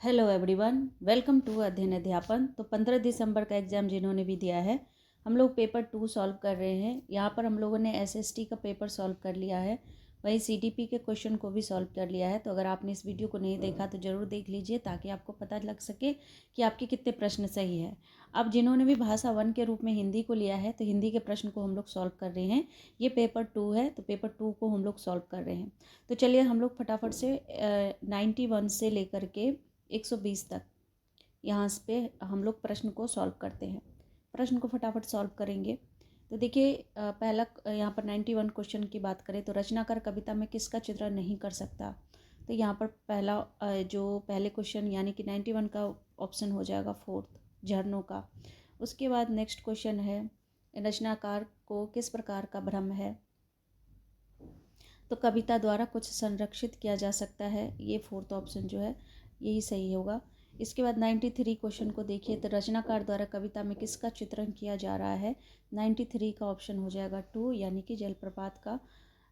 Hello everyone, welcome to अध्ययन अध्यापन। तो 15 दिसंबर का एग्ज़ाम जिन्होंने भी दिया है, हम लोग पेपर 2 सॉल्व कर रहे हैं। यहाँ पर हम लोगों ने एसएसटी का पेपर सॉल्व कर लिया है, वहीं सीटीपी के क्वेश्चन को भी सॉल्व कर लिया है। तो अगर आपने इस वीडियो को नहीं देखा तो ज़रूर देख लीजिए, ताकि आपको पता लग सके कि आपके कितने प्रश्न सही है। अब जिन्होंने भी भाषा 1 के रूप में हिंदी को लिया है, तो हिंदी के प्रश्न को हम लोग सॉल्व कर रहे हैं। ये पेपर 2 है, तो पेपर 2 को हम लोग सॉल्व कर रहे हैं। तो चलिए हम लोग फटाफट से 91 से लेकर के 120 तक यहाँ पे हम लोग प्रश्न को सॉल्व करते हैं। प्रश्न को फटाफट सॉल्व करेंगे। तो देखिए, पहला यहाँ पर 91 क्वेश्चन की बात करें तो रचनाकार कविता में किसका चित्रण नहीं कर सकता। तो यहाँ पर पहला जो पहले क्वेश्चन यानी कि 91 का ऑप्शन हो जाएगा फोर्थ, झरनों का। उसके बाद नेक्स्ट क्वेश्चन है, रचनाकार को किस प्रकार का भ्रम है। तो कविता द्वारा कुछ संरक्षित किया जा सकता है, ये फोर्थ ऑप्शन जो है यही सही होगा। इसके बाद 93 क्वेश्चन को देखिए, तो रचनाकार द्वारा कविता में किसका चित्रण किया जा रहा है। 93 का ऑप्शन हो जाएगा 2 यानी कि जलप्रपात का।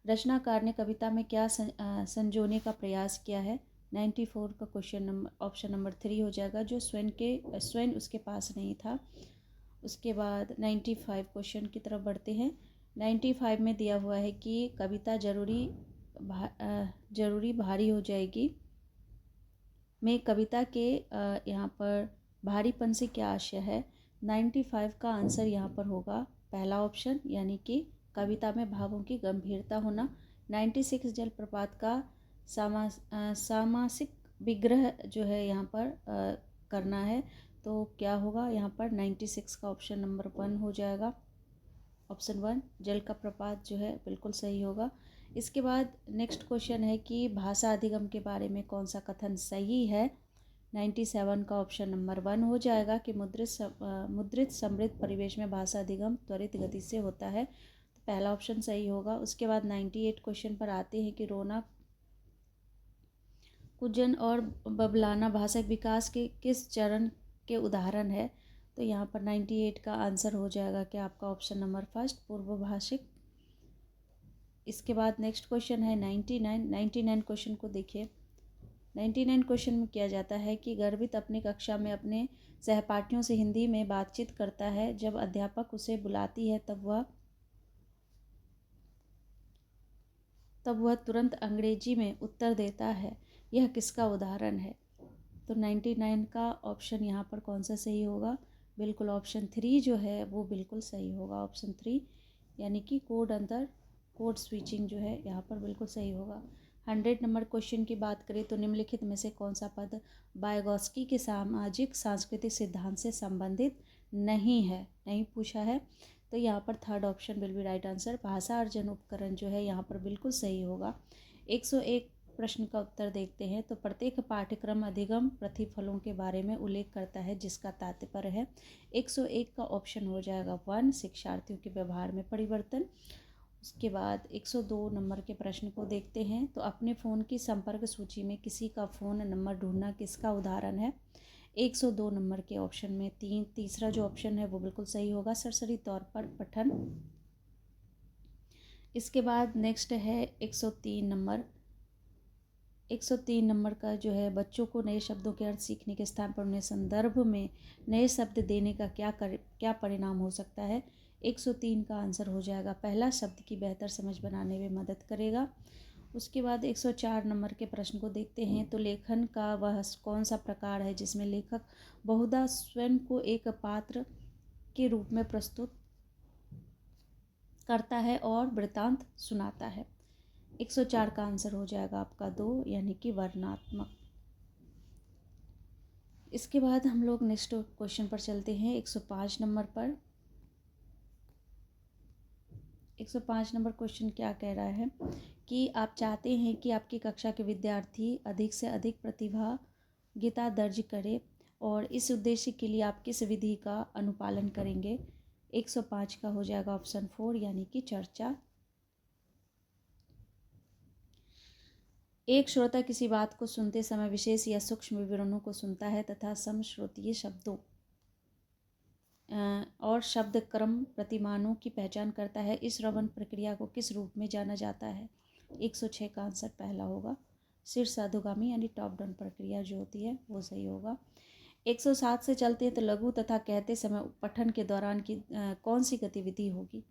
रचनाकार ने कविता में क्या संजोने का प्रयास किया है। 94 का क्वेश्चन ऑप्शन नंबर 3 हो जाएगा, जो स्वयं उसके पास नहीं था। उसके बाद 95 क्वेश्चन की तरफ बढ़ते हैं। 95 में दिया हुआ है कि कविता जरूरी भारी हो जाएगी में कविता के यहाँ पर भारीपन से क्या आशय है। 95 का आंसर यहाँ पर होगा पहला ऑप्शन, यानी कि कविता में भावों की गंभीरता होना। 96 जलप्रपात का सामासिक विग्रह जो है यहाँ पर करना है। तो क्या होगा यहाँ पर 96 का ऑप्शन नंबर 1 हो जाएगा। ऑप्शन 1 जल का प्रपात जो है बिल्कुल सही होगा। इसके बाद नेक्स्ट क्वेश्चन है कि भाषा अधिगम के बारे में कौन सा कथन सही है। 97 का ऑप्शन नंबर 1 हो जाएगा कि मुद्रित समृद्ध परिवेश में भाषा अधिगम त्वरित गति से होता है। तो पहला ऑप्शन सही होगा। उसके बाद 98 क्वेश्चन पर आते हैं कि रोना, कुजन और बबलाना भाषा विकास के किस चरण के उदाहरण है। तो यहाँ पर 98 का आंसर हो जाएगा कि आपका ऑप्शन नंबर फर्स्ट, पूर्वभाषिक। इसके बाद नेक्स्ट क्वेश्चन है 99 क्वेश्चन को देखिए। 99 क्वेश्चन में किया जाता है कि गर्वित अपनी कक्षा में अपने सहपाठियों से हिंदी में बातचीत करता है। जब अध्यापक उसे बुलाती है तब वह तुरंत अंग्रेजी में उत्तर देता है। यह किसका उदाहरण है। तो 99 का ऑप्शन यहाँ पर कौन सा सही होगा। बिल्कुल ऑप्शन 3 जो है वो बिल्कुल सही होगा। ऑप्शन 3 यानी कि कोड स्विचिंग जो है यहाँ पर बिल्कुल सही होगा। 100 नंबर क्वेश्चन की बात करें तो निम्नलिखित में से कौन सा पद वाइगॉस्की के सामाजिक सांस्कृतिक सिद्धांत से संबंधित नहीं पूछा है। तो यहाँ पर third option will be right answer. भाषा अर्जन उपकरण जो है यहाँ पर बिल्कुल सही होगा। 101 प्रश्न का उत्तर देखते हैं। तो प्रत्येक पाठ्यक्रम अधिगम प्रतिफलों के बारे में उल्लेख करता है, जिसका तात्पर्य है। 101 का ऑप्शन हो जाएगा 1, शिक्षार्थियों के व्यवहार में परिवर्तन। उसके बाद 102 नंबर के प्रश्न को देखते हैं। तो अपने फ़ोन की संपर्क सूची में किसी का फ़ोन नंबर ढूंढना किसका उदाहरण है। 102 नंबर के ऑप्शन में तीसरा जो ऑप्शन है वो बिल्कुल सही होगा, सरसरी तौर पर पठन। इसके बाद नेक्स्ट है 103 नंबर का जो है, बच्चों को नए शब्दों के अर्थ सीखने के स्थान पर उन्हें संदर्भ में नए शब्द देने का क्या परिणाम हो सकता है। 103 का आंसर हो जाएगा पहला, शब्द की बेहतर समझ बनाने में मदद करेगा। उसके बाद 104 नंबर के प्रश्न को देखते हैं। तो लेखन का वह कौन सा प्रकार है जिसमें लेखक बहुधा स्वयं को एक पात्र के रूप में प्रस्तुत करता है और वृत्तांत सुनाता है। 104 का आंसर हो जाएगा आपका 2 यानी कि वर्णनात्मक। इसके बाद हम लोग नेक्स्ट क्वेश्चन पर चलते हैं 105 नंबर पर। 105 नंबर क्वेश्चन क्या कह रहा है कि आप चाहते हैं कि आपकी कक्षा के विद्यार्थी अधिक से अधिक प्रतिभागिता दर्ज करें, और इस उद्देश्य के लिए आप किस विधि का अनुपालन करेंगे। 105 का हो जाएगा ऑप्शन 4 यानी कि चर्चा। एक श्रोता किसी बात को सुनते समय विशेष या सूक्ष्म विवरणों को सुनता है तथा समश्रुतीय शब्दों और शब्द क्रम प्रतिमानों की पहचान करता है। इस श्रवण प्रक्रिया को किस रूप में जाना जाता है। 106 का आंसर पहला होगा। शीर्षाधुगामी यानी टॉप डाउन प्रक्रिया जो होती है वो सही होगा। 107 से चलते हैं तो लघु तथा कहते समय पठन के दौरान की कौन सी गतिविधि होगी।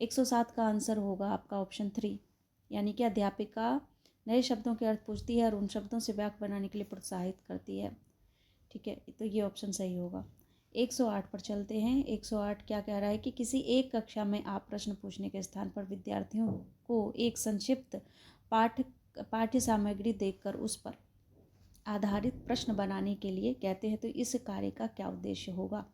107 का आंसर होगा आपका ऑप्शन 3, यानी कि अध्यापिका नए शब्दों के अर्थ पूछती है और उन शब्दों से वाक्य बनाने के लिए प्रोत्साहित करती है। ठीक है, तो ये ऑप्शन सही होगा। 108 पर चलते हैं। 108 क्या कह रहा है कि किसी एक कक्षा में आप प्रश्न पूछने के स्थान पर विद्यार्थियों को एक संक्षिप्त पाठ्य सामग्री देकर उस पर आधारित प्रश्न बनाने के लिए कहते हैं, तो इस कार्य का क्या उद्देश्य होगा।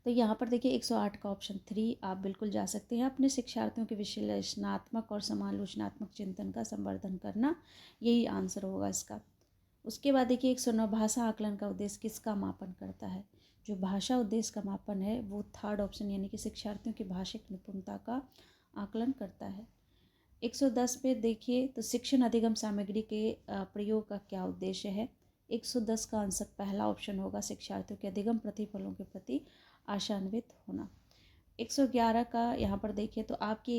तो यहाँ पर देखिए 108 का ऑप्शन 3 आप बिल्कुल जा सकते हैं। अपने शिक्षार्थियों के विश्लेषणात्मक और समालोचनात्मक चिंतन का संवर्धन करना, यही आंसर होगा इसका। उसके बाद देखिए 109 भाषा आकलन का उद्देश्य किसका मापन करता है। जो भाषा उद्देश्य का मापन है वो थर्ड ऑप्शन यानी कि शिक्षार्थियों की भाषिक निपुणता का आकलन करता है। 110 पे देखिए तो शिक्षण अधिगम सामग्री के प्रयोग का क्या उद्देश्य है। 110 का आंसर पहला ऑप्शन होगा, शिक्षार्थियों के अधिगम प्रतिफलों के प्रति आशान्वित होना। 111 का यहाँ पर देखिए तो आपकी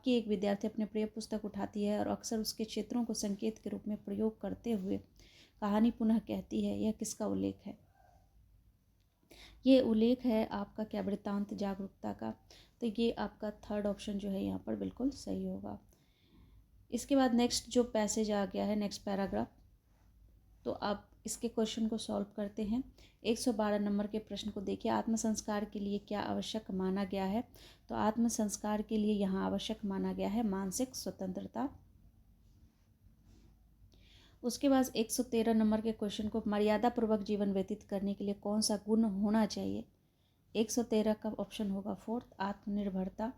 एक विद्यार्थी अपने प्रिय पुस्तक उठाती है और अक्सर उसके क्षेत्रों को संकेत के रूप में प्रयोग करते हुए कहानी पुनः कहती है, यह किसका उल्लेख है। ये उल्लेख है आपका क्या, वृत्तांत जागरूकता का। तो ये आपका थर्ड ऑप्शन जो है यहाँ पर बिल्कुल सही होगा। इसके बाद नेक्स्ट जो पैसेज आ गया है, नेक्स्ट पैराग्राफ, तो आप इसके क्वेश्चन को सॉल्व करते हैं। 112 नंबर के प्रश्न को देखिए, आत्म संस्कार के लिए क्या आवश्यक माना गया है। तो आत्म संस्कार के लिए यहाँ आवश्यक माना गया है मानसिक स्वतंत्रता। उसके बाद 113 नंबर के क्वेश्चन को, मर्यादा पूर्वक जीवन व्यतीत करने के लिए कौन सा गुण होना चाहिए। 113 का ऑप्शन होगा फोर्थ, आत्मनिर्भरता।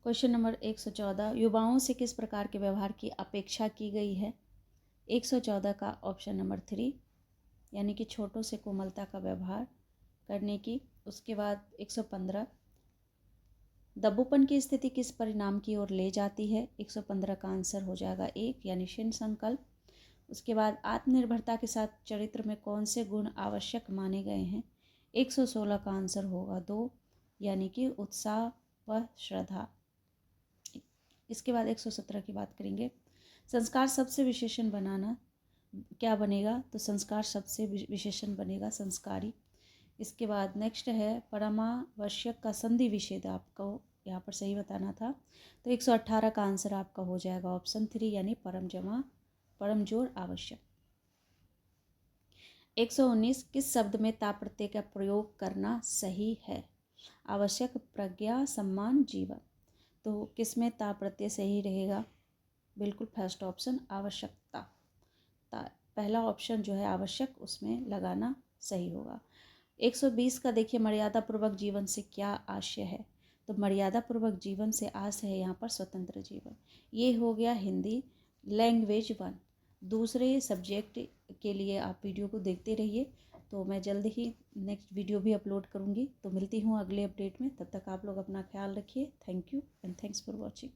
क्वेश्चन नंबर 114, युवाओं से किस प्रकार के व्यवहार की अपेक्षा की गई है। 114 का ऑप्शन नंबर 3, यानी कि छोटों से कोमलता का व्यवहार करने की। उसके बाद 115, दबोपन की स्थिति किस परिणाम की ओर ले जाती है। 115 का आंसर हो जाएगा 1, यानी शिन संकल्प। उसके बाद आत्मनिर्भरता के साथ चरित्र में कौन से गुण आवश्यक माने गए हैं। 116 का आंसर होगा 2, यानी कि उत्साह व श्रद्धा। इसके बाद 117 की बात करेंगे, संस्कार सबसे विशेषण बनाना क्या बनेगा। तो संस्कार सबसे विशेषण बनेगा संस्कारी। इसके बाद नेक्स्ट है परमावश्यक का संधि विच्छेद, आपको यहाँ पर सही बताना था। तो 118 का आंसर आपका हो जाएगा ऑप्शन 3, यानी परम जोर आवश्यक। 119, किस शब्द में ता प्रत्यय का प्रयोग करना सही है। आवश्यक, प्रज्ञा, सम्मान, जीवन। तो किस में ता प्रत्यय सही रहेगा। बिल्कुल फर्स्ट ऑप्शन आवश्यकता, पहला ऑप्शन जो है आवश्यक, उसमें लगाना सही होगा। 120 का देखिए, मर्यादा पूर्वक जीवन से क्या आशय है। तो मर्यादा पूर्वक जीवन से आशय है यहाँ पर स्वतंत्र जीवन। ये हो गया हिंदी लैंग्वेज 1। दूसरे सब्जेक्ट के लिए आप वीडियो को देखते रहिए, तो मैं जल्द ही नेक्स्ट वीडियो भी अपलोड करूँगी। तो मिलती हूँ अगले अपडेट में, तब तक आप लोग अपना ख्याल रखिए। Thank you and thanks for watching.